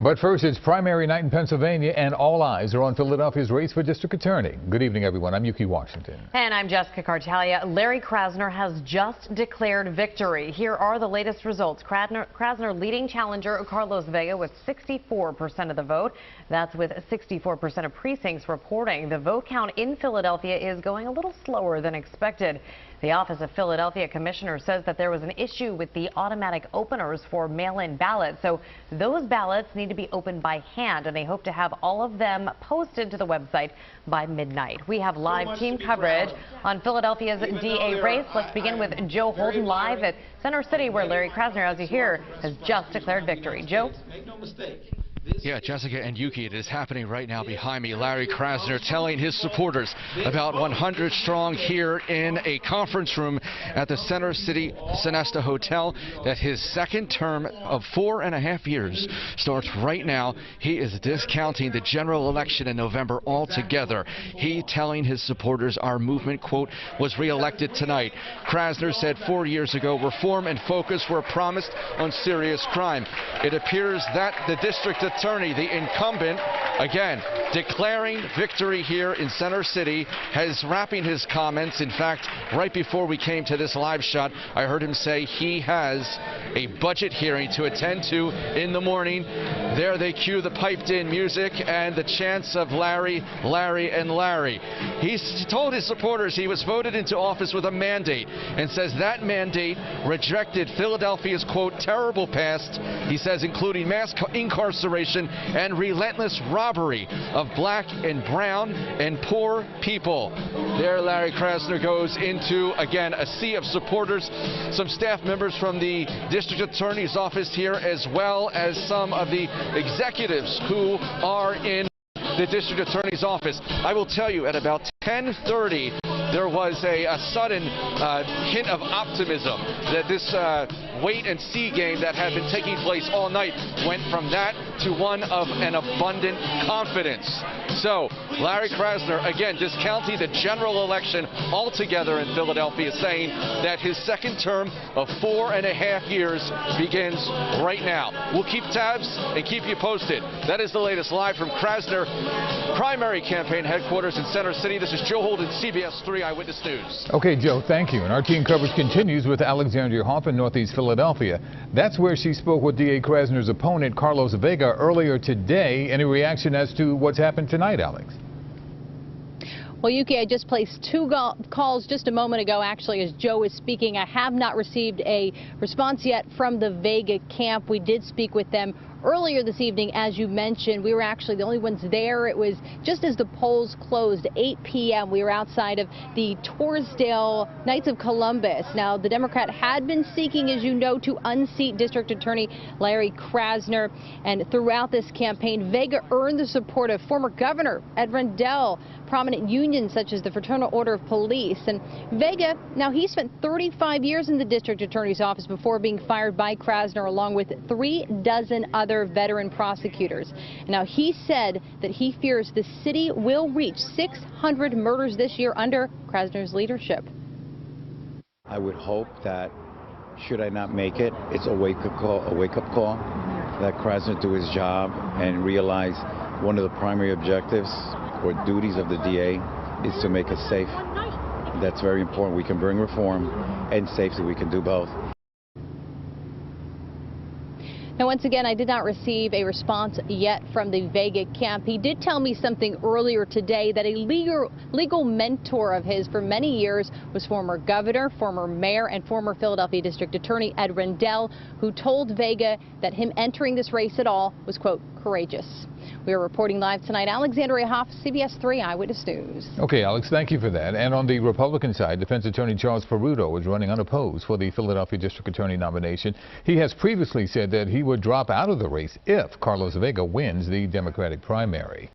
But first, it's primary night in Pennsylvania, and all eyes are on Philadelphia's race for district attorney. Good evening, everyone. I'm Yuki Washington. And I'm Jessica Cartalia. Larry Krasner has just declared victory. Here are the latest results. Krasner leading challenger Carlos Vega with 64% of the vote. That's with 64% of precincts reporting. The vote count in Philadelphia is going a little slower than expected. The Office of Philadelphia Commissioner says that there was an issue with the automatic openers for mail-in ballots. So those ballots need to be opened by hand, and they hope to have all of them posted to the website by midnight. We have live team coverage on Philadelphia's DA race. Let's begin with Joe Holden live at Center City, where Larry Krasner, as you hear, has just declared victory. Joe? Make no mistake. Yeah, Jessica and Yuki, it is happening right now behind me. Larry Krasner telling his supporters, about 100 strong here in a conference room at the Center City Sonesta Hotel, that his second term of 4.5 years starts right now. He is discounting the general election in November altogether. He telling his supporters our movement, quote, was reelected tonight. Krasner said 4 years ago, reform and focus were promised on serious crime. It appears that the district attorney, the incumbent, again, declaring victory here in Center City, has wrapping his comments. In fact, right before we came to this live shot, I heard him say he has a budget hearing to attend to in the morning. There they cue the piped-in music and the chants of Larry, Larry, and Larry. He's told his supporters he was voted into office with a mandate, and says that mandate rejected Philadelphia's, quote, terrible past, he says, including mass incarceration and relentless robbery of black and brown and poor people. There Larry Krasner goes into, again, a sea of supporters, some staff members from the district attorney's office here, as well as some of the executives who are in the district attorney's office. I will tell you, at about 10:30, there was a sudden hint of optimism that this wait-and-see game that had been taking place all night went from that to one of an abundant confidence. So Larry Krasner, again, discounting the general election altogether in Philadelphia, saying that his second term of 4.5 years begins right now. We'll keep tabs and keep you posted. That is the latest live from Krasner primary campaign headquarters in Center City. This is Joe Holden, CBS 3 Eyewitness News. Okay, Joe, thank you. And our team coverage continues with Alexandria Hoff in Northeast Philadelphia. That's where she spoke with DA Krasner's opponent, Carlos Vega, earlier today. Any reaction as to what's happened tonight, Alex? Well, Yuki, I just placed two calls just a moment ago, actually, as Joe is speaking. I have not received a response yet from the Vega camp. We did speak with them earlier this evening, as you mentioned. We were actually the only ones there. It was just as the polls closed, 8 p.m. We were outside of the Torresdale Knights of Columbus. Now, the Democrat had been seeking, as you know, to unseat District Attorney Larry Krasner. And throughout this campaign, Vega earned the support of former Governor Ed Rendell, prominent unions such as the Fraternal Order of Police. And Vega, now he spent 35 years in the district attorney's office before being fired by Krasner, along with 36 other veteran prosecutors. Now he said that he fears the city will reach 600 murders this year under Krasner's leadership. I would hope that, should I not make it, it's a wake-up call, that Krasner do his job and realize one of the primary objectives or duties of the DA is to make us safe. That's very important. We can bring reform and safety. We can do both. Now, once again, I did not receive a response yet from the Vega camp. He did tell me something earlier today, that a legal mentor of his for many years was former governor, former mayor, and former Philadelphia district attorney Ed Rendell, who told Vega that him entering this race at all was, quote, courageous. We are reporting live tonight. Alexandria Hoff, CBS 3 Eyewitness News. Okay, Alex, thank you for that. And on the Republican side, defense attorney Charles Peruto is running unopposed for the Philadelphia district attorney nomination. He has previously said that he would drop out of the race if Carlos Vega wins the Democratic primary.